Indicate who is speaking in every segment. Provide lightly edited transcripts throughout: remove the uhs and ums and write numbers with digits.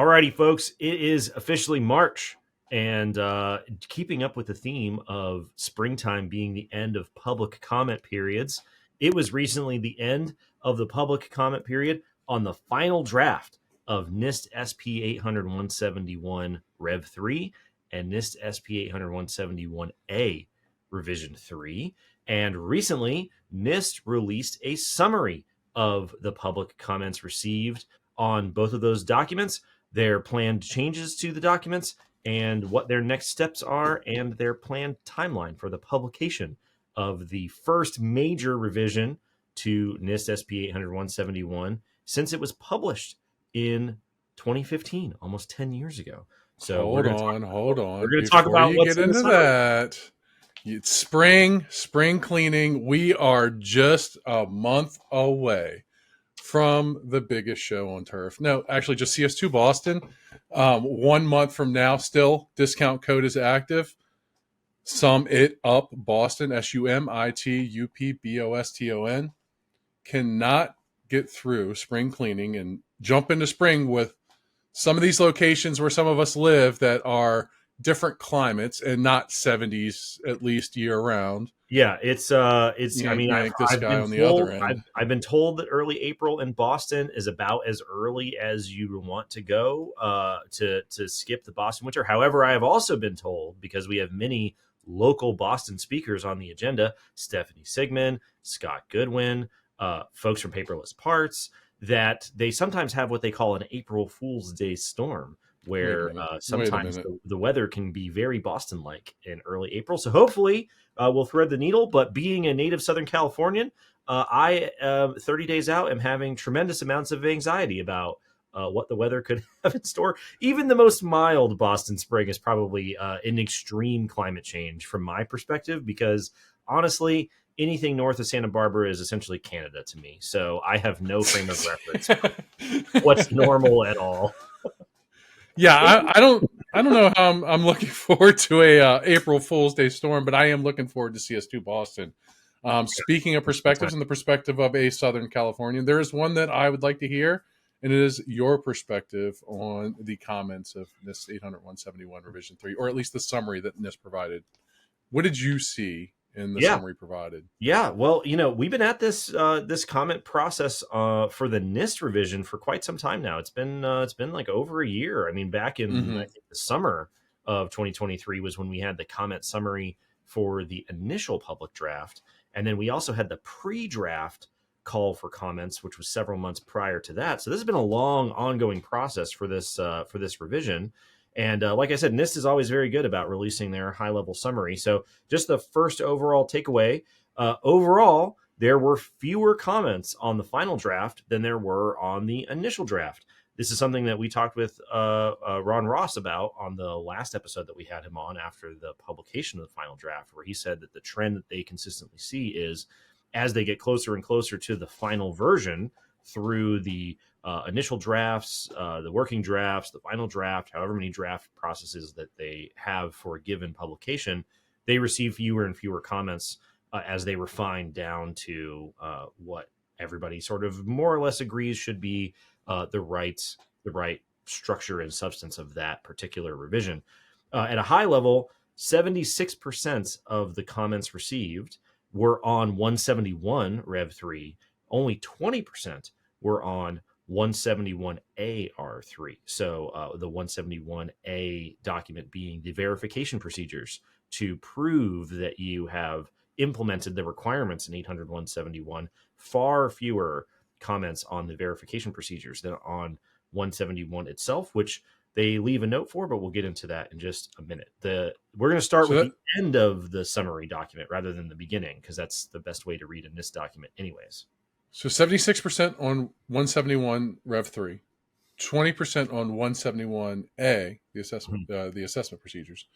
Speaker 1: Alrighty, folks, it is officially March, and keeping up with the theme of springtime being the end of public comment periods, it was recently the end of the public comment period on the final draft of NIST SP 800-171 Rev 3 and NIST SP 800-171A Revision 3. And recently, NIST released a summary of the public comments received on both of those documents, their planned changes to the documents, and what their next steps are, and their planned timeline for the publication of the first major revision to NIST SP 800-171 since it was published in 2015, almost 10 years ago. So
Speaker 2: hold on.
Speaker 1: We're going to talk about what's
Speaker 2: get into that. It's spring cleaning. We are just a month away from the biggest show on turf. No, actually just CS2 Boston. 1 month from now, still discount code is active. Sum it up Boston, SUMITUPBOSTON. Cannot get through spring cleaning and jump into spring with some of these locations where some of us live that are different climates and not 70s at least year round.
Speaker 1: Yeah, it's. I mean, I've been told that early April in Boston is about as early as you want to go to skip the Boston winter. However, I have also been told, because we have many local Boston speakers on the agenda, Stephanie Sigmund, Scott Goodwin, folks from Paperless Parts, that they sometimes have what they call an April Fool's Day storm, where sometimes the weather can be very Boston-like in early April. So hopefully we'll thread the needle. But being a native Southern Californian, I 30 days out am having tremendous amounts of anxiety about what the weather could have in store. Even the most mild Boston spring is probably an extreme climate change from my perspective, because honestly, anything north of Santa Barbara is essentially Canada to me. So I have no frame of reference for what's normal at all.
Speaker 2: Yeah, I don't know how I'm looking forward to a April Fool's Day storm, but I am looking forward to CS2 Boston. Speaking of perspectives, and the perspective of a Southern Californian, there is one that I would like to hear, and it is your perspective on the comments of NIST 800-171 Revision 3, or at least the summary that NIST provided. What did you see in the summary provided?
Speaker 1: Yeah, well, we've been at this this comment process for the NIST revision for quite some time now. It's been like over a year. I mean, back in I think the summer of 2023 was when we had the comment summary for the initial public draft, and then we also had the pre-draft call for comments, which was several months prior to that. So this has been a long, ongoing process for this revision. And like I said, NIST is always very good about releasing their high-level summary. So just the first overall takeaway, overall, there were fewer comments on the final draft than there were on the initial draft. This is something that we talked with Ron Ross about on the last episode that we had him on after the publication of the final draft, where he said that the trend that they consistently see is as they get closer and closer to the final version through the initial drafts, the working drafts, the final draft, however many draft processes that they have for a given publication, they receive fewer and fewer comments as they refine down to what everybody sort of more or less agrees should be the right structure and substance of that particular revision. At a high level, 76% of the comments received were on 171 Rev 3. Only 20% were on 171AR3. So the 171A document being the verification procedures to prove that you have implemented the requirements in 800-171. Far fewer comments on the verification procedures than on 171 itself, which they leave a note for, but we'll get into that in just a minute. We're going to start with the end of the summary document rather than the beginning, because that's the best way to read in this document anyways.
Speaker 2: So 76% on 171 Rev 3, 20% on 171A, the assessment procedures.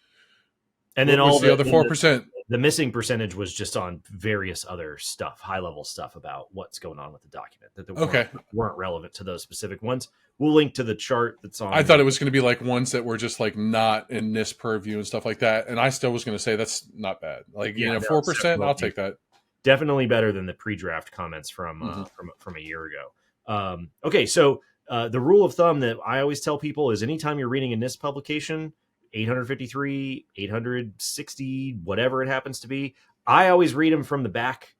Speaker 1: And then
Speaker 2: all the other 4%.
Speaker 1: The missing percentage was just on various other stuff, high-level stuff about what's going on with the document that weren't relevant to those specific ones. We'll link to the chart that's on.
Speaker 2: I thought it was going to be like ones that were just like not in NIST purview and stuff like that. And I still was going to say that's not bad. Like, 4%, I'll take that.
Speaker 1: Definitely better than the pre-draft comments from a year ago. Okay, so The rule of thumb that I always tell people is anytime you're reading a NIST publication, 853, 860, whatever it happens to be, I always read them from the back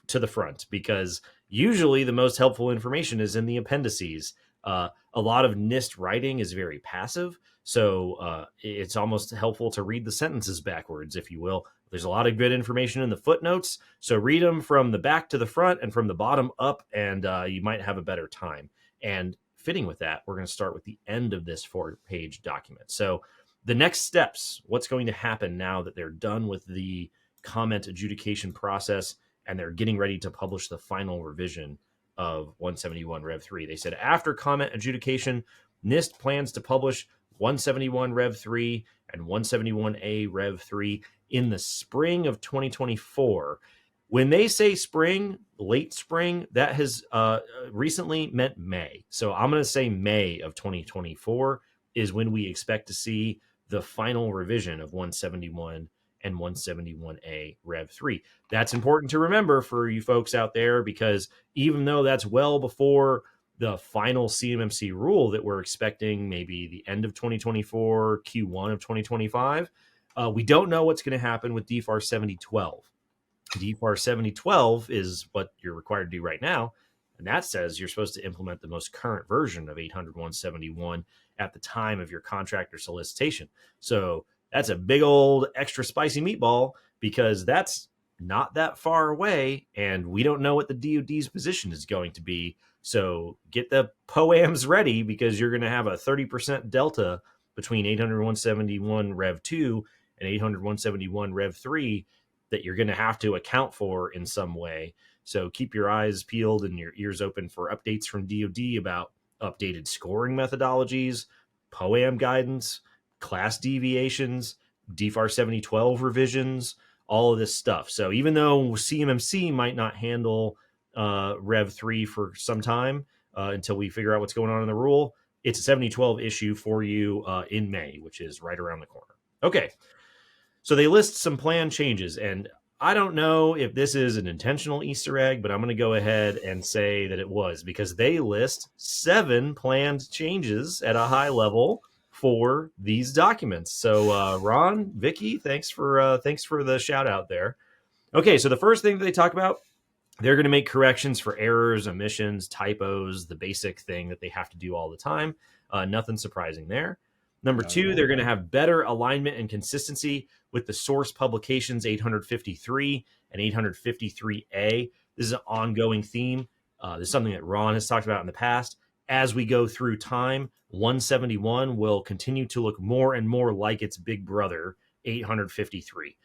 Speaker 1: to the front, because usually the most helpful information is in the appendices. A lot of NIST writing is very passive, so it's almost helpful to read the sentences backwards, if you will. There's a lot of good information in the footnotes, so read them from the back to the front and from the bottom up, and you might have a better time. And fitting with that, we're going to start with the end of this 4-page document. So the next steps, what's going to happen now that they're done with the comment adjudication process and they're getting ready to publish the final revision of 171 Rev 3. They said after comment adjudication, NIST plans to publish 171 Rev 3 and 171A Rev 3 in the spring of 2024. When they say spring, late spring, that has recently meant May. So I'm going to say May of 2024 is when we expect to see the final revision of 171 and 171A Rev 3. That's important to remember for you folks out there, because even though that's well before the final CMMC rule that we're expecting maybe the end of 2024, Q1 of 2025, we don't know what's going to happen with DFARS 7012. DFARS 7012 is what you're required to do right now, and that says you're supposed to implement the most current version of 800.171 at the time of your contractor solicitation. So that's a big old extra spicy meatball, because that's not that far away, and we don't know what the DoD's position is going to be. So get the POAMs ready, because you're going to have a 30% delta between 800.171 Rev 2 and 800.171 Rev 3 that you're going to have to account for in some way. So keep your eyes peeled and your ears open for updates from DoD about updated scoring methodologies, POAM guidance, class deviations, DFARS 7012 revisions, all of this stuff. So even though CMMC might not handle Rev 3 for some time until we figure out what's going on in the rule, it's a 7012 issue for you in May, which is right around the corner. Okay. So they list some planned changes, and I don't know if this is an intentional Easter egg, but I'm going to go ahead and say that it was, because they list 7 planned changes at a high level for these documents. So Ron, Vicky, thanks for the shout out there. Okay, so the first thing that they talk about, they're going to make corrections for errors, omissions, typos, the basic thing that they have to do all the time. Nothing surprising there. Number 2, they're going to have better alignment and consistency with the source publications 853 and 853A. This is an ongoing theme. This is something that Ron has talked about in the past. As we go through time, 171 will continue to look more and more like its big brother, 853.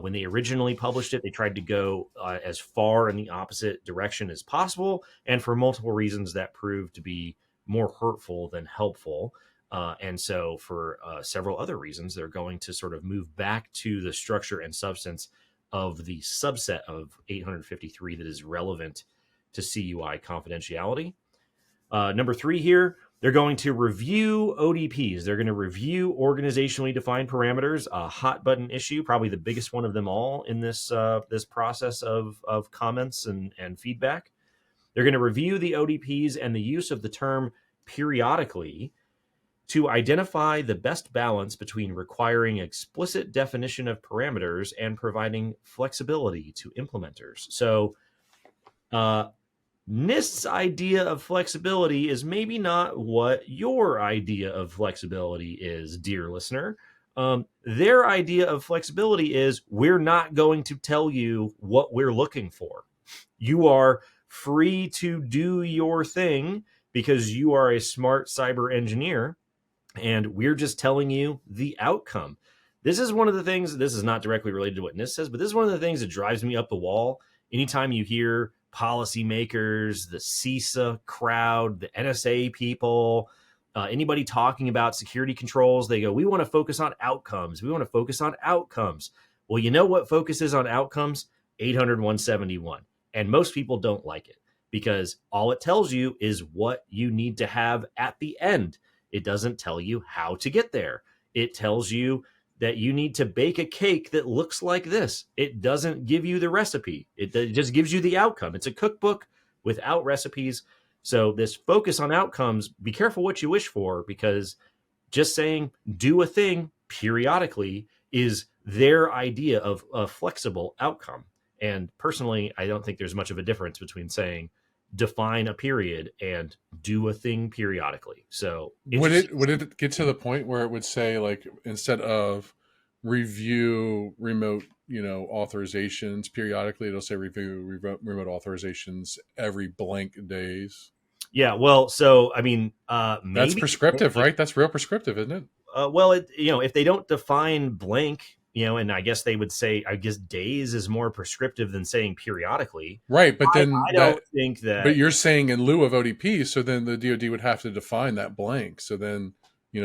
Speaker 1: When they originally published it, they tried to go as far in the opposite direction as possible. And for multiple reasons, that proved to be more hurtful than helpful. And so for several other reasons, they're going to sort of move back to the structure and substance of the subset of 853 that is relevant to CUI confidentiality. Number 3 here, they're going to review ODPs. They're going to review organizationally defined parameters, a hot button issue, probably the biggest one of them all in this process of comments and feedback. They're going to review the ODPs and the use of the term periodically to identify the best balance between requiring explicit definition of parameters and providing flexibility to implementers. So NIST's idea of flexibility is maybe not what your idea of flexibility is, dear listener. Their idea of flexibility is we're not going to tell you what we're looking for. You are free to do your thing because you are a smart cyber engineer, and we're just telling you the outcome. This is one of the things, this is not directly related to what NIST says, but this is one of the things that drives me up the wall. Anytime you hear policymakers, the CISA crowd, the NSA people, anybody talking about security controls, they go, we want to focus on outcomes. We want to focus on outcomes. Well, you know what focuses on outcomes? 800.171. And most people don't like it because all it tells you is what you need to have at the end. It doesn't tell you how to get there. It tells you that you need to bake a cake that looks like this. It doesn't give you the recipe. It just gives you the outcome. It's a cookbook without recipes. So this focus on outcomes, be careful what you wish for, because just saying do a thing periodically is their idea of a flexible outcome. And personally, I don't think there's much of a difference between saying define a period and do a thing periodically. So
Speaker 2: Would it get to the point where it would say, like, instead of review remote, authorizations periodically, it'll say review remote authorizations every blank days?
Speaker 1: Yeah, well, so I mean,
Speaker 2: That's
Speaker 1: maybe,
Speaker 2: prescriptive, right? That's real prescriptive, isn't it?
Speaker 1: well, if they don't define blank, and I guess they would say, I guess days is more prescriptive than saying periodically.
Speaker 2: Right, but then
Speaker 1: I don't think
Speaker 2: but
Speaker 1: that.
Speaker 2: you're saying in lieu of ODPs, so then the DoD would have to define that blank. So then,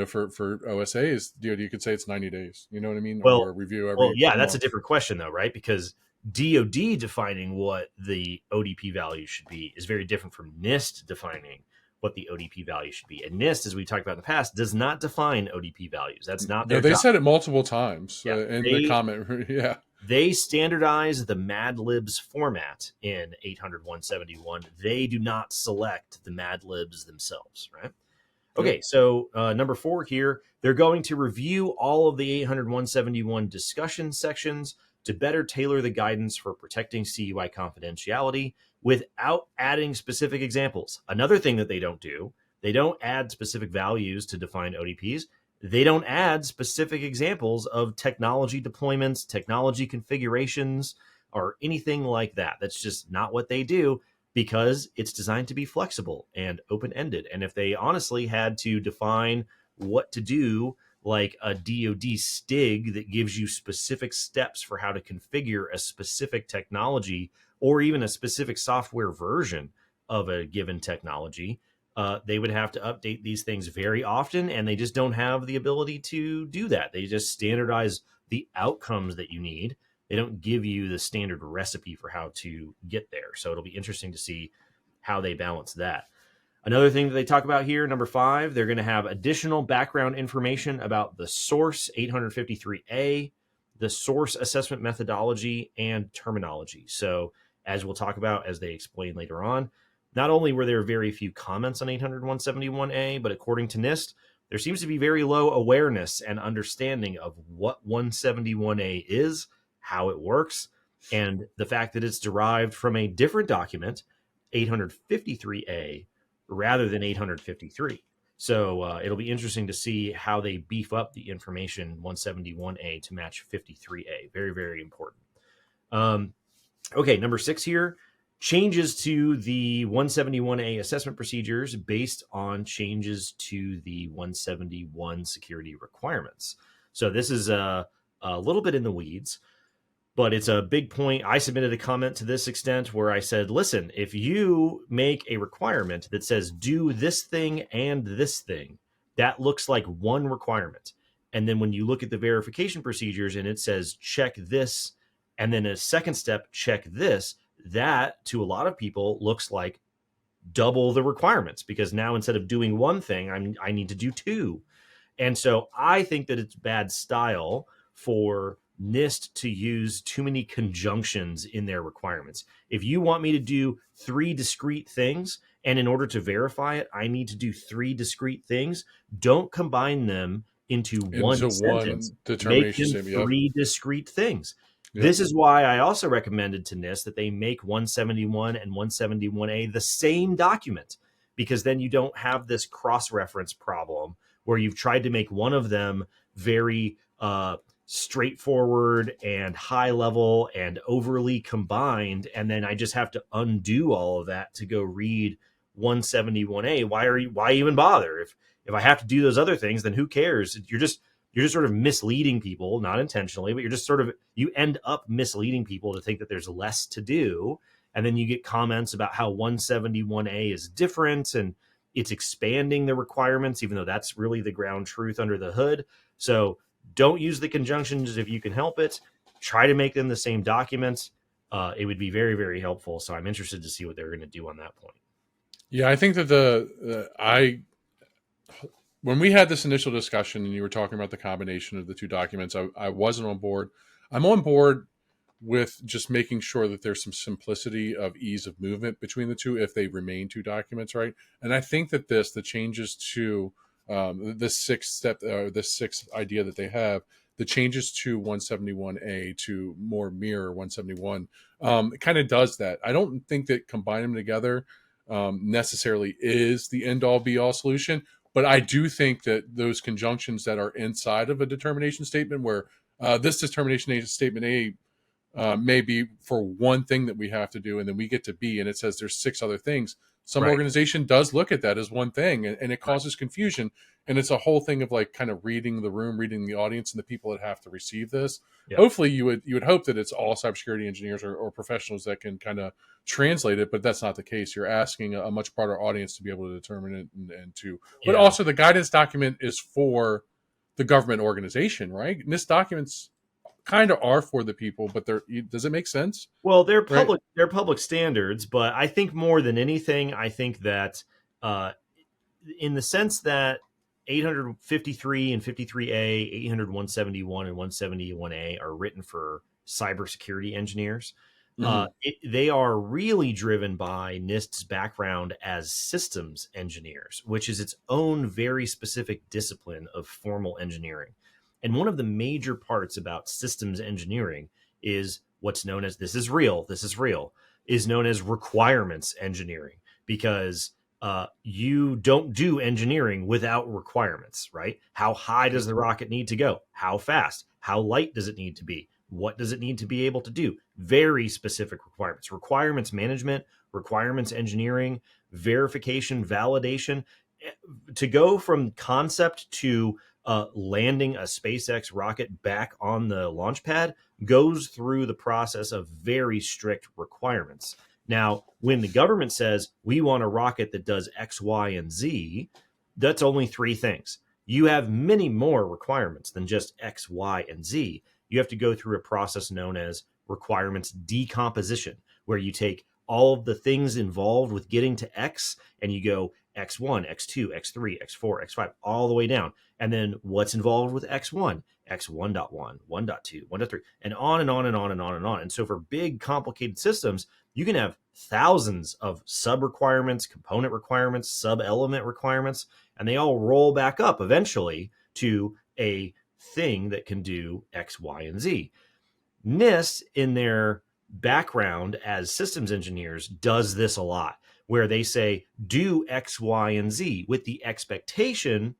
Speaker 2: for OSAs, DoD could say it's 90 days. You know what I mean?
Speaker 1: Well,
Speaker 2: Or review
Speaker 1: well,
Speaker 2: every
Speaker 1: yeah, that's a
Speaker 2: month.
Speaker 1: different question though, right? Because DoD defining what the ODP value should be is very different from NIST defining what the ODP value should be. And NIST, as we talked about in the past, does not define ODP values. That's not
Speaker 2: No,
Speaker 1: their
Speaker 2: they
Speaker 1: job.
Speaker 2: said it multiple times
Speaker 1: Yeah,
Speaker 2: in the comment. Yeah.
Speaker 1: they standardize the Mad Libs format in 800-171. They do not select the Mad Libs themselves, right? Okay,
Speaker 2: Yep.
Speaker 1: so number 4 here, they're going to review all of the 800-171 discussion sections to better tailor the guidance for protecting CUI confidentiality without adding specific examples. Another thing that they don't do, they don't add specific values to define ODPs. They don't add specific examples of technology deployments, technology configurations, or anything like that. That's just not what they do, because it's designed to be flexible and open-ended. And if they honestly had to define what to do, like a DoD STIG that gives you specific steps for how to configure a specific technology or even a specific software version of a given technology, they would have to update these things very often, and they just don't have the ability to do that. They just standardize the outcomes that you need. They don't give you the standard recipe for how to get there. So it'll be interesting to see how they balance that. Another thing that they talk about here, number 5, they're going to have additional background information about the source 853A, the source assessment methodology, and terminology. So as we'll talk about, as they explain later on, not only were there very few comments on 800-171A, but according to NIST, there seems to be very low awareness and understanding of what 171A is, how it works, and the fact that it's derived from a different document, 853A, rather than 853. So it'll be interesting to see how they beef up the information 171A to match 53A. Very, very important. Okay, number 6 here, changes to the 171A assessment procedures based on changes to the 171 security requirements. So this is a little bit in the weeds, but it's a big point. I submitted a comment to this extent where I said, listen, if you make a requirement that says do this thing and this thing, that looks like one requirement. And then when you look at the verification procedures and it says check this, and then a second step, check this, that to a lot of people looks like double the requirements, because now instead of doing one thing, I need to do two. And so I think that it's bad style for NIST to use too many conjunctions in their requirements. If you want me to do 3 discrete things, and in order to verify it, I need to do 3 discrete things, don't combine them into one sentence.
Speaker 2: One
Speaker 1: Make
Speaker 2: determination
Speaker 1: them
Speaker 2: statement.
Speaker 1: 3 discrete things.
Speaker 2: Yep.
Speaker 1: This is why I also recommended to NIST that they make 171 and 171A the same document, because then you don't have this cross-reference problem where you've tried to make one of them very straightforward and high level and overly combined, and then I just have to undo all of that to go read 171A. Why even bother? If I have to do those other things, then who cares? You're just sort of misleading people, not intentionally, but you end up misleading people to think that there's less to do. And then you get comments about how 171A is different and it's expanding the requirements, even though that's really the ground truth under the hood. So don't use the conjunctions if you can help it. Try to make them the same documents. It would be very, very helpful. So I'm interested to see what they're going to do on that point.
Speaker 2: Yeah, I think that when we had this initial discussion and you were talking about the combination of the two documents, I wasn't on board. I'm on board with just making sure that there's some simplicity of ease of movement between the two if they remain two documents, right? And I think that the changes to the sixth step, the sixth idea that they have, the changes to 171A to more mirror 171, it kind of does that. I don't think that combining them together necessarily is the end all be all solution, but I do think that those conjunctions that are inside of a determination statement, where this determination statement A may be for one thing that we have to do, and then we get to B, and it says there's 6 other things. Some
Speaker 1: Right.
Speaker 2: organization does look at that as one thing, and it
Speaker 1: Right.
Speaker 2: causes confusion. And it's a whole thing of like kind of reading the room, reading the audience, and the people that have to receive this.
Speaker 1: Yeah.
Speaker 2: Hopefully, you would hope that it's all cybersecurity engineers or professionals that can kind of translate it, but that's not the case. You're asking a much broader audience to be able to determine it and to. But
Speaker 1: Yeah.
Speaker 2: also, the guidance document is for the government organization, right? And this documents kind of are for the people, but does it make sense?
Speaker 1: Well, they're
Speaker 2: Right.
Speaker 1: public standards, but I think more than anything, I think that in the sense that 853 and 53A, 800, 171, and 171A are written for cybersecurity engineers.
Speaker 2: Mm-hmm.
Speaker 1: They are really driven by NIST's background as systems engineers, which is its own very specific discipline of formal engineering. And one of the major parts about systems engineering is what's known as this is real, is known as requirements engineering, because you don't do engineering without requirements, right? How high does the rocket need to go? How fast? How light does it need to be? What does it need to be able to do? Very specific requirements. Requirements management, requirements engineering, verification, validation. To go from concept to landing a SpaceX rocket back on the launch pad goes through the process of very strict requirements. Now, when the government says we want a rocket that does X, Y, and Z, that's only 3 things. You have many more requirements than just X, Y, and Z. You have to go through a process known as requirements decomposition, where you take all of the things involved with getting to X and you go X1, X2, X3, X4, X5, all the way down. And then what's involved with X1, X1.1, 1.2, 1.3, and on and on and on and on and on. And so for big, complicated systems, you can have thousands of sub requirements, component requirements, sub element requirements, and they all roll back up eventually to a thing that can do X, Y, and Z. NIST, in their background as systems engineers, does this a lot, where they say, do X, Y, and Z with the expectation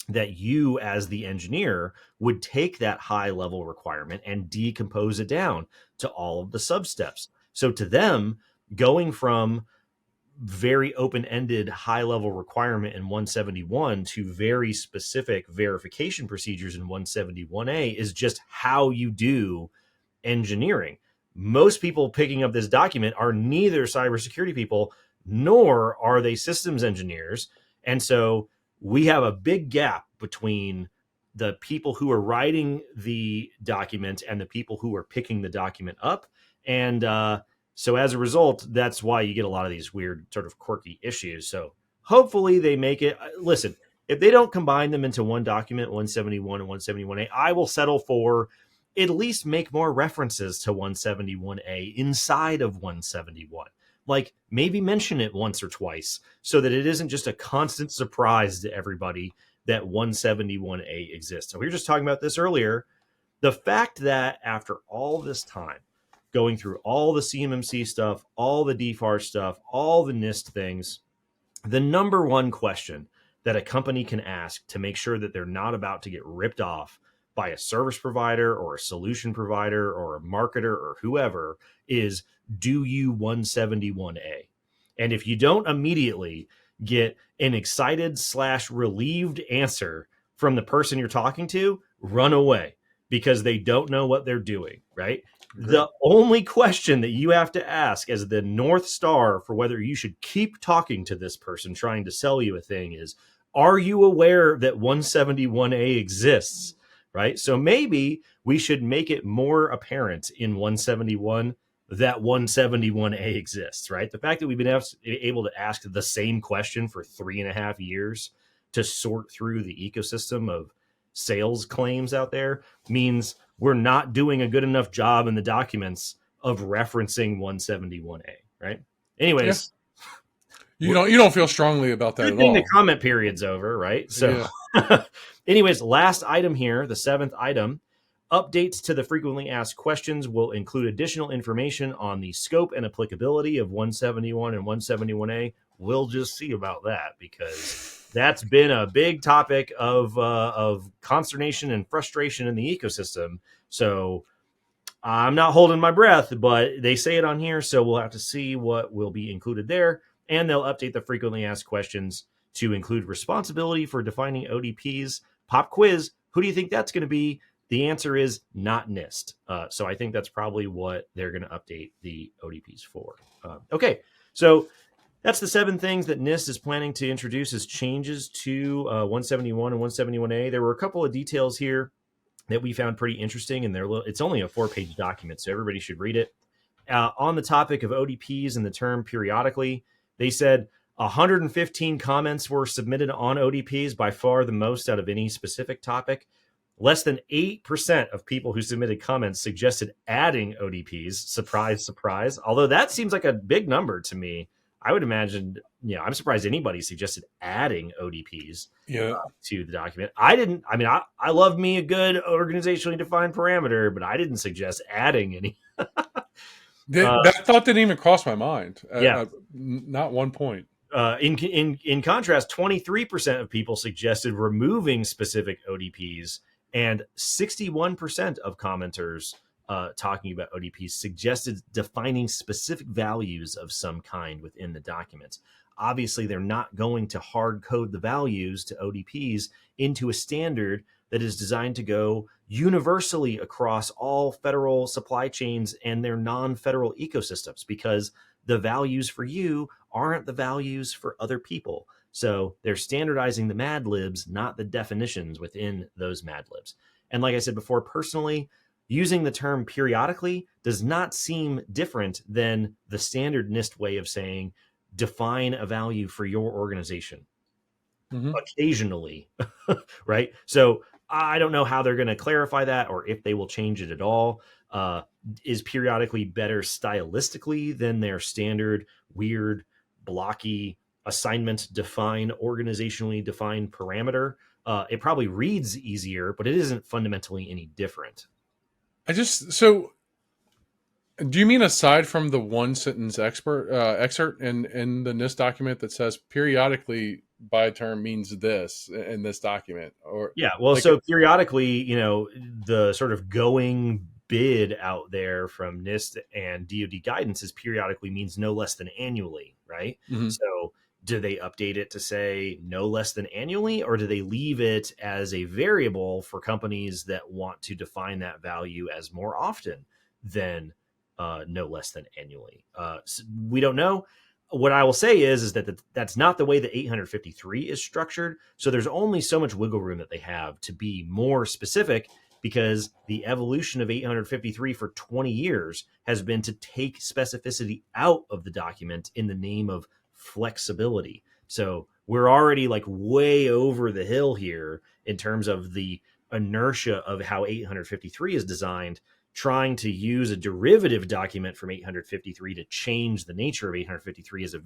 Speaker 1: that you, as the engineer, would take that high level requirement and decompose it down to all of the sub steps. So to them, going from very open-ended high-level requirement in 171 to very specific verification procedures in 171A is just how you do engineering. Most people picking up this document are neither cybersecurity people nor are they systems engineers. And so we have a big gap between the people who are writing the document and the people who are picking the document up. And so as a result, that's why you get a lot of these weird sort of quirky issues. So hopefully they make it. Listen, if they don't combine them into one document, 171 and 171A, I will settle for at least make more references to 171A inside of 171. Like maybe mention it once or twice so that it isn't just a constant surprise to everybody that 171A exists. So we were just talking about this earlier. The fact that after all this time, going through all the CMMC stuff, all the DFARS stuff, all the NIST things, the number one question that a company can ask to make sure that they're not about to get ripped off by a service provider or a solution provider or a marketer or whoever is, do you 171A? And if you don't immediately get an excited / relieved answer from the person you're talking to, run away because they don't know what they're doing, right? Great. The only question that you have to ask as the North Star for whether you should keep talking to this person trying to sell you a thing is, are you aware that 171A exists? Right? So maybe we should make it more apparent in 171 that 171A exists, right? The fact that we've been able to ask the same question for 3.5 years to sort through the ecosystem of sales claims out there means we're not doing a good enough job in the documents of referencing 171A, right? Anyways,
Speaker 2: you don't feel strongly about that
Speaker 1: good
Speaker 2: at
Speaker 1: thing the
Speaker 2: all.
Speaker 1: comment period's over, right? So,
Speaker 2: Yeah.
Speaker 1: anyways, last item here, the seventh item. Updates to the frequently asked questions will include additional information on the scope and applicability of 171 and 171A. We'll just see about that, because that's been a big topic of consternation and frustration in the ecosystem. So I'm not holding my breath, but they say it on here, so we'll have to see what will be included there. And they'll update the frequently asked questions to include responsibility for defining ODPs. Pop quiz, who do you think that's going to be? The answer is not NIST. So I think that's probably what they're going to update the ODPs for. Okay, so that's the 7 things that NIST is planning to introduce as changes to 171 and 171A. There were a couple of details here that we found pretty interesting, and it's only a 4-page document, so everybody should read it. On the topic of ODPs and the term periodically, they said 115 comments were submitted on ODPs, by far the most out of any specific topic. Less than 8% of people who submitted comments suggested adding ODPs. Surprise, surprise. Although that seems like a big number to me. I would imagine, I'm surprised anybody suggested adding ODPs to the document. I love me a good organizationally defined parameter, but I didn't suggest adding any.
Speaker 2: That thought didn't even cross my mind.
Speaker 1: Yeah.
Speaker 2: Not one point.
Speaker 1: In contrast, 23% of people suggested removing specific ODPs, and 61% of commenters talking about ODPs suggested defining specific values of some kind within the document. Obviously, they're not going to hard code the values to ODPs into a standard that is designed to go universally across all federal supply chains and their non-federal ecosystems, because the values for you aren't the values for other people. So they're standardizing the Mad Libs, not the definitions within those Mad Libs. And like I said before, personally, using the term periodically does not seem different than the standard NIST way of saying define a value for your organization. Occasionally, right? So I don't know how they're going to clarify that, or if they will change it at all. Is periodically better stylistically than their standard weird, blocky, assignment defined, organizationally defined parameter? It probably reads easier, but it isn't fundamentally any different.
Speaker 2: So do you mean aside from the one sentence excerpt in the NIST document that says periodically by term means this in this document? Or
Speaker 1: so periodically, the sort of going bid out there from NIST and DoD guidance is periodically means no less than annually, right? So do they update it to say no less than annually, or do they leave it as a variable for companies that want to define that value as more often than no less than annually? So we don't know. What I will say is that that's not the way the 853 is structured. So there's only so much wiggle room that they have to be more specific, because the evolution of 853 for 20 years has been to take specificity out of the document in the name of flexibility. So we're already like way over the hill here in terms of the inertia of how 853 is designed, trying to use a derivative document from 853 to change the nature of 853 is a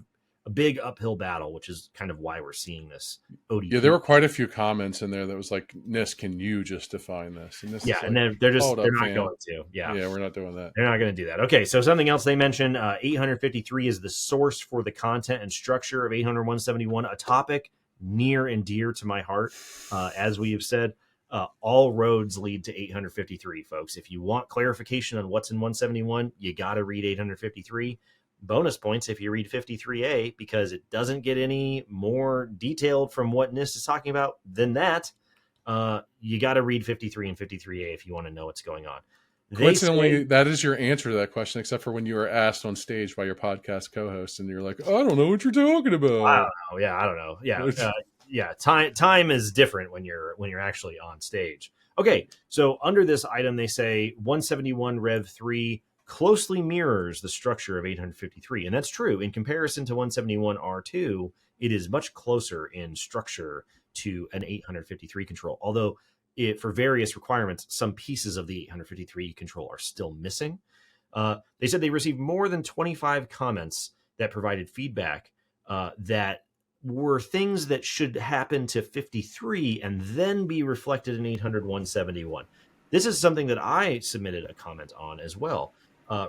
Speaker 1: big uphill battle, which is kind of why we're seeing this ODP.
Speaker 2: Yeah, there were quite a few comments in there that was like, NIST, can you just define this? And this
Speaker 1: and then they're not going to. Yeah,
Speaker 2: we're not doing that.
Speaker 1: They're not going to do that. Okay, so something else they mentioned, 853 is the source for the content and structure of 800-171, a topic near and dear to my heart. As we have said, all roads lead to 853, folks. If you want clarification on what's in 171, you got to read 853. Bonus points if you read 53A, because it doesn't get any more detailed from what NIST is talking about than that. You got to read 53 and 53A if you want to know what's going on.
Speaker 2: Coincidentally, that is your answer to that question, except for when you were asked on stage by your podcast co-host, and you're like, I don't know what you're talking about.
Speaker 1: I don't know. Yeah. Time is different when you're actually on stage. Okay, so under this item, they say 171 Rev 3 closely mirrors the structure of 853. And that's true. In comparison to 171 R2, it is much closer in structure to an 853 control. Although for various requirements, some pieces of the 853 control are still missing. They said they received more than 25 comments that provided feedback that were things that should happen to 53 and then be reflected in 800-171. This is something that I submitted a comment on as well.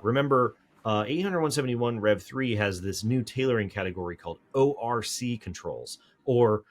Speaker 1: Remember, 800-171 Rev 3 has this new tailoring category called ORC controls, or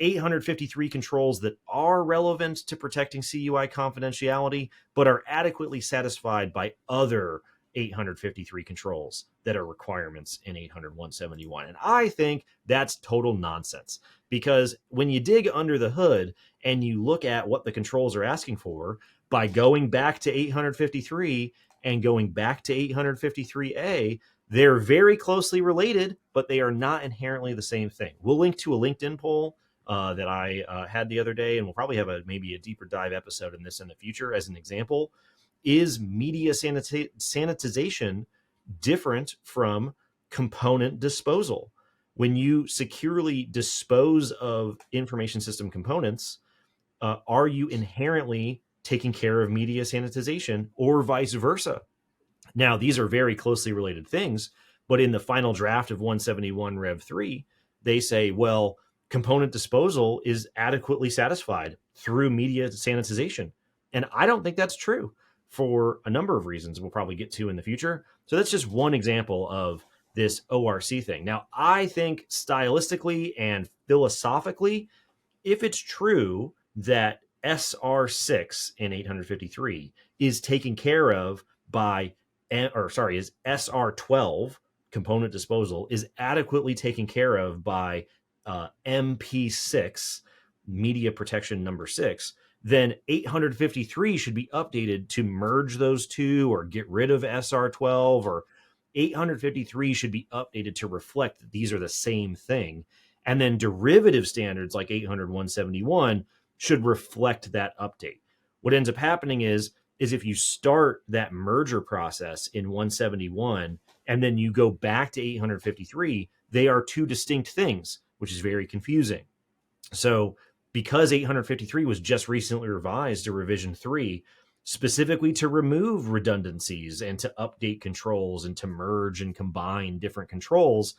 Speaker 1: 853 controls that are relevant to protecting CUI confidentiality, but are adequately satisfied by other 853 controls that are requirements in 800-171. And I think that's total nonsense, because when you dig under the hood and you look at what the controls are asking for, by going back to 853 and going back to 853A, they're very closely related, but they are not inherently the same thing. We'll link to a LinkedIn poll that I had the other day, and we'll probably have maybe a deeper dive episode in this in the future as an example. Is media sanitization different from component disposal? When you securely dispose of information system components, are you inherently taking care of media sanitization, or vice versa? Now, these are very closely related things, but in the final draft of 171 Rev 3, they say, well, component disposal is adequately satisfied through media sanitization. And I don't think that's true, for a number of reasons we'll probably get to in the future. So that's just one example of this ORC thing. Now, I think stylistically and philosophically, if it's true that SR6 in 853 is taken care of by, is SR12, component disposal, is adequately taken care of by MP6, media protection number 6, then 853 should be updated to merge those two or get rid of SR12, or 853 should be updated to reflect that these are the same thing. And then derivative standards like 800-171 should reflect that update. What ends up happening is if you start that merger process in 171 and then you go back to 853, they are two distinct things, which is very confusing. So because 853 was just recently revised to revision 3, specifically to remove redundancies and to update controls and to merge and combine different controls,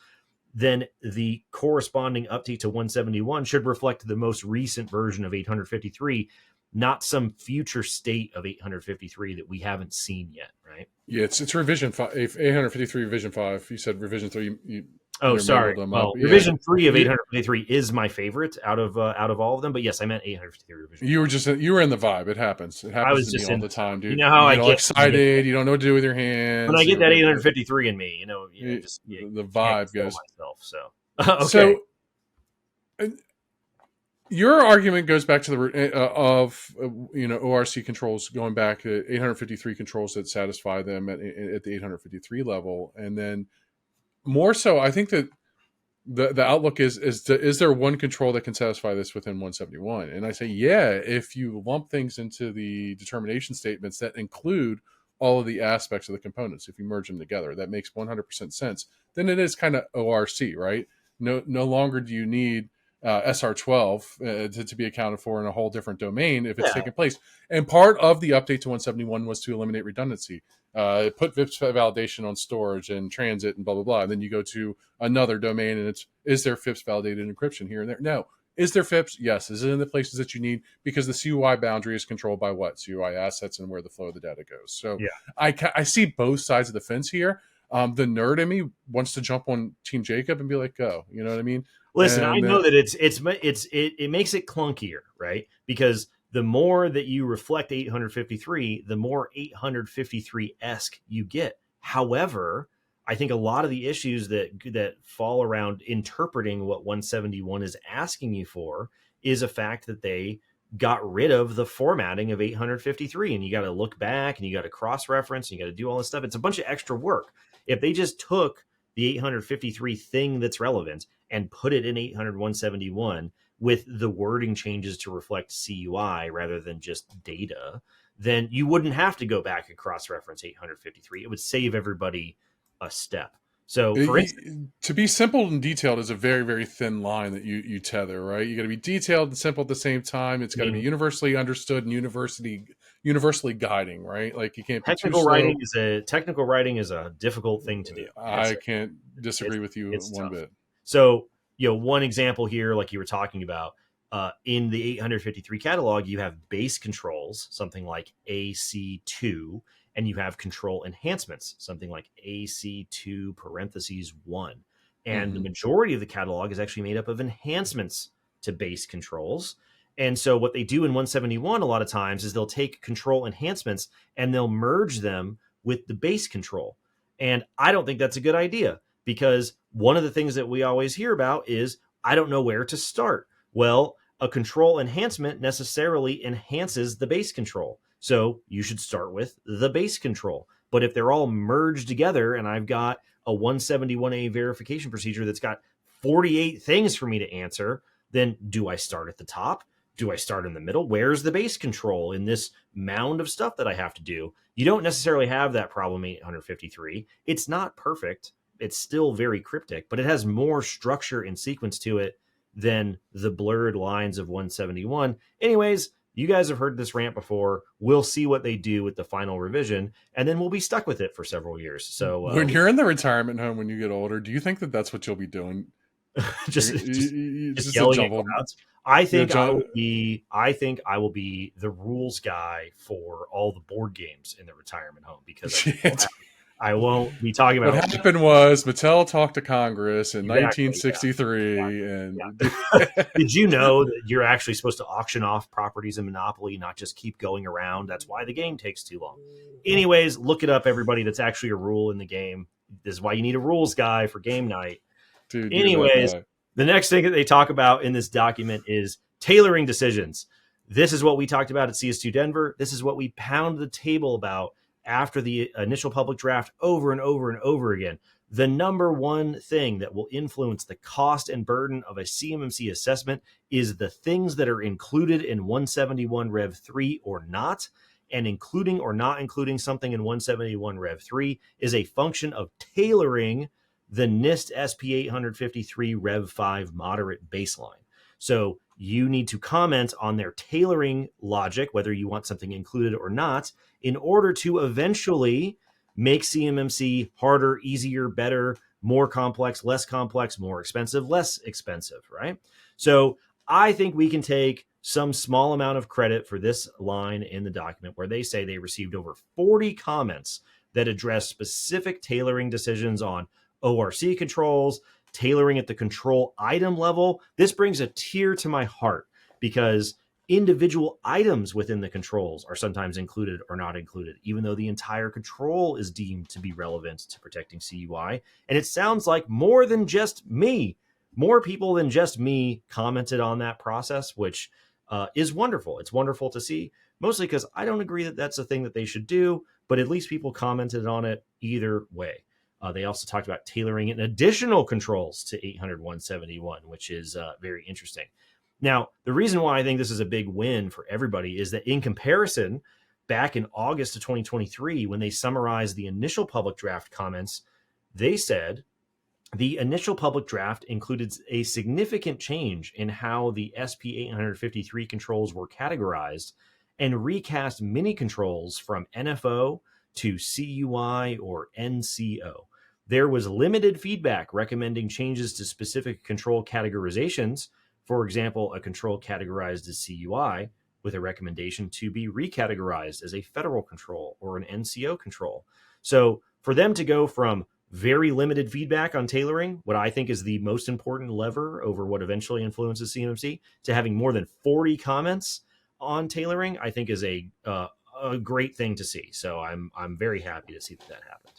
Speaker 1: then the corresponding update to 171 should reflect the most recent version of 853, not some future state of 853 that we haven't seen yet, right?
Speaker 2: Yeah, it's revision 5, 853 revision 5. You said revision 3.
Speaker 1: Oh, sorry. Well, revision 3 of 853 is my favorite out of all of them. But yes, I meant 853 revision.
Speaker 2: You were in the vibe. It happens. It happens to me all the time, dude.
Speaker 1: You know how I get
Speaker 2: excited. You don't know what to do with your hands.
Speaker 1: When I get that 853 in me,
Speaker 2: the vibe goes.
Speaker 1: Myself, so okay.
Speaker 2: So your argument goes back to the ORC controls going back to 853 controls that satisfy them at the 853 level, and then more so, I think that the outlook is there one control that can satisfy this within 171? And I say, yeah, if you lump things into the determination statements that include all of the aspects of the components, if you merge them together, that makes 100% sense. Then it is kind of ORC, right? No longer do you need SR12 to be accounted for in a whole different domain if it's taking place. And part of the update to 171 was to eliminate redundancy. Put VIPS validation on storage and transit and blah, blah, blah. And then you go to another domain and is there FIPS validated encryption here and there? No. Is there FIPS? Yes. Is it in the places that you need? Because the CUI boundary is controlled by what? CUI assets and where the flow of the data goes. So I see both sides of the fence here. The nerd in me wants to jump on Team Jacob and be like, go. You know what I mean?
Speaker 1: Listen, I know that it makes it clunkier, right? Because the more that you reflect 853, the more 853-esque you get. However, I think a lot of the issues that fall around interpreting what 171 is asking you for is a fact that they got rid of the formatting of 853, and you got to look back and you got to cross-reference and you got to do all this stuff. It's a bunch of extra work. If they just took the 853 thing that's relevant and put it in 800-171 with the wording changes to reflect CUI rather than just data, then you wouldn't have to go back and cross-reference 853. It would save everybody a step. So for instance,
Speaker 2: To be simple and detailed is a very, very thin line that you tether, right? You got to be detailed and simple at the same time. It's
Speaker 1: I
Speaker 2: got to be
Speaker 1: mean,
Speaker 2: universally understood and universally guiding, right? Like you can't be too
Speaker 1: technical
Speaker 2: slow.
Speaker 1: writing is a difficult thing to do.
Speaker 2: I can't disagree with you
Speaker 1: It's
Speaker 2: one
Speaker 1: tough.
Speaker 2: bit.
Speaker 1: So, one example here, like you were talking about, in the 853 catalog, you have base controls, something like AC2, and you have control enhancements, something like AC2 parentheses 1. And the
Speaker 2: Hmm.
Speaker 1: majority of the catalog is actually made up of enhancements to base controls. And so, what they do in 171 a lot of times is they'll take control enhancements and they'll merge them with the base control. And I don't think that's a good idea, because one of the things that we always hear about is I don't know where to start. Well, a control enhancement necessarily enhances the base control. So you should start with the base control. But if they're all merged together and I've got a 171A verification procedure that's got 48 things for me to answer, then do I start at the top? Do I start in the middle? Where's the base control in this mound of stuff that I have to do? You don't necessarily have that problem in 853. It's not perfect. It's still very cryptic, but it has more structure and sequence to it than the blurred lines of 171. Anyways, you guys have heard this rant before. We'll see what they do with the final revision, and then we'll be stuck with it for several years. So
Speaker 2: When you're in the retirement home when you get older, do you think that that's what you'll be doing?
Speaker 1: just, just just
Speaker 2: Just a
Speaker 1: yelling at
Speaker 2: jumbled,
Speaker 1: crowds. I
Speaker 2: yeah,
Speaker 1: think I will be the rules guy for all the board games in the retirement home, because I won't be talking
Speaker 2: What
Speaker 1: about
Speaker 2: happened was Mattel talked to Congress in
Speaker 1: exactly. Yeah,
Speaker 2: 1963,
Speaker 1: yeah.
Speaker 2: and
Speaker 1: Did you know that you're actually supposed to auction off properties in Monopoly, not just keep going around? That's why the game takes too long. Anyways, look it up, everybody. That's actually a rule in the game. This is why you need a rules guy for game night.
Speaker 2: dude, you're that
Speaker 1: Anyways,
Speaker 2: guy.
Speaker 1: the next thing that they talk about in this document is tailoring decisions. This is what we talked about at CS2 Denver. This is what we pound the table about after the initial public draft over and over and over again. The number one thing that will influence the cost and burden of a CMMC assessment is the things that are included in 171 Rev 3 or not. And including or not including something in 171 Rev 3 is a function of tailoring the NIST SP 853 Rev 5 moderate baseline. So you need to comment on their tailoring logic, whether you want something included or not, in order to eventually make CMMC harder, easier, better, more complex, more expensive, less expensive, right? So I think we can take some small amount of credit for this line in the document where they say they received over 40 comments that address specific tailoring decisions on ORC controls, tailoring at the control item level. This brings a tear to my heart, because individual items within the controls are sometimes included or not included, even though the entire control is deemed to be relevant to protecting CUI. And it sounds like more than just me. More people than just me commented on that process, which is wonderful. It's wonderful to see, mostly because I don't agree that that's a thing that they should do, but at least people commented on it either way. They also talked about tailoring in additional controls to 800-171, which is very interesting. Now, the reason why I think this is a big win for everybody is that in comparison, back in August of 2023, when they summarized the initial public draft comments, they said the initial public draft included a significant change in how the SP 853 controls were categorized and recast many controls from NFO to CUI or NCO. There was limited feedback recommending changes to specific control categorizations. For example, a control categorized as CUI with a recommendation to be recategorized as a federal control or an NCO control. So for them to go from very limited feedback on tailoring, what I think is the most important lever over what eventually influences CMMC, to having more than 40 comments on tailoring, I think is a great thing to see. So I'm very happy to see that happened.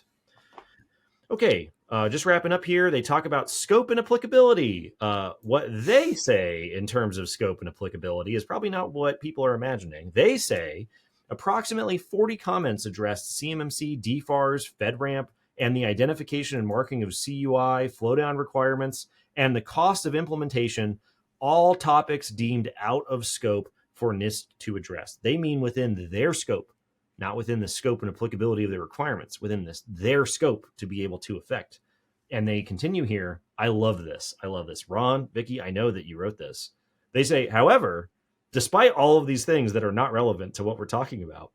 Speaker 1: Okay, just wrapping up here, they talk about scope and applicability. What they say in terms of scope and applicability is probably not what people are imagining. They say approximately 40 comments addressed CMMC, DFARS, FedRAMP, and the identification and marking of CUI, flowdown requirements, and the cost of implementation, all topics deemed out of scope for NIST to address. They mean within their scope, not within the scope and applicability of the requirements, within their scope to be able to affect And they continue here. I love this. I love this. Ron, Vicky, I know that you wrote this. They say, however, despite all of these things that are not relevant to what we're talking about,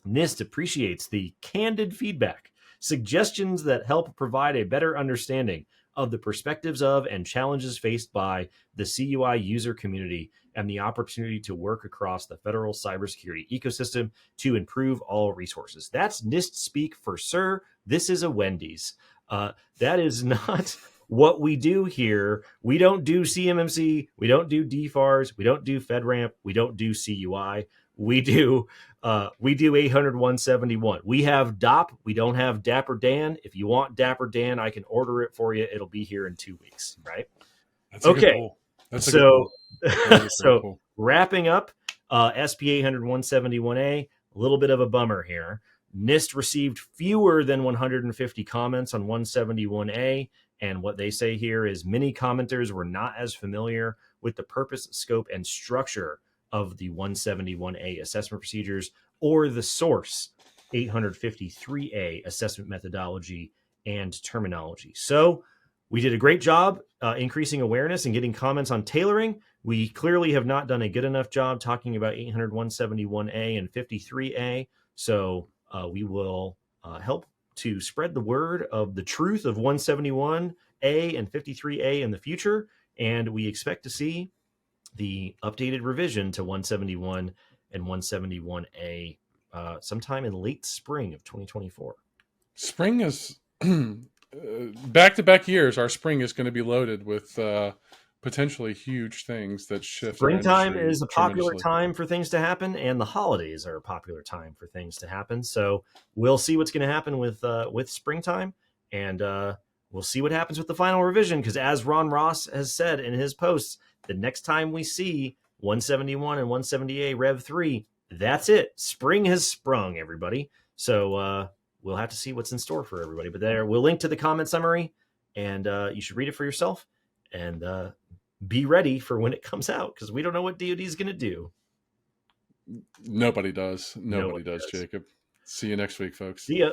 Speaker 1: NIST appreciates the candid feedback, suggestions that help provide a better understanding of the perspectives of and challenges faced by the CUI user community and the opportunity to work across the federal cybersecurity ecosystem to improve all resources. That's NIST speak for sir. This is a Wendy's. That is not what we do here. We don't do CMMC. We don't do DFARS. We don't do FedRAMP. We don't do CUI. We do 800-171. We have DOP. We don't have Dapper Dan. If you want Dapper Dan, I can order it for you. It'll be here in 2 weeks, right?
Speaker 2: That's a good goal. That's a good goal.
Speaker 1: So cool. Wrapping up, SP 800-171A, a little bit of a bummer here. NIST received fewer than 150 comments on 171A, and what they say here is many commenters were not as familiar with the purpose, scope, and structure of the 171A assessment procedures or the source 853A assessment methodology and terminology. So we did a great job increasing awareness and getting comments on tailoring. We clearly have not done a good enough job talking about 800-171A and 53A. So we will help to spread the word of the truth of 171A and 53A in the future. And we expect to see the updated revision to 171 and 171A sometime in late spring of 2024.
Speaker 2: Spring is back-to-back years. Our spring is going to be loaded with potentially huge things that shift.
Speaker 1: Springtime is a popular time for things to happen, and the holidays are a popular time for things to happen. So we'll see what's going to happen with springtime, and we'll see what happens with the final revision. Because as Ron Ross has said in his posts, the next time we see 171 and 170A Rev 3, that's it. Spring has sprung, everybody. So we'll have to see what's in store for everybody. But there, we'll link to the comment summary, and you should read it for yourself. And be ready for when it comes out, because we don't know what DoD is going to do.
Speaker 2: Nobody does. Nobody does, Jacob. See you next week, folks.
Speaker 1: See ya.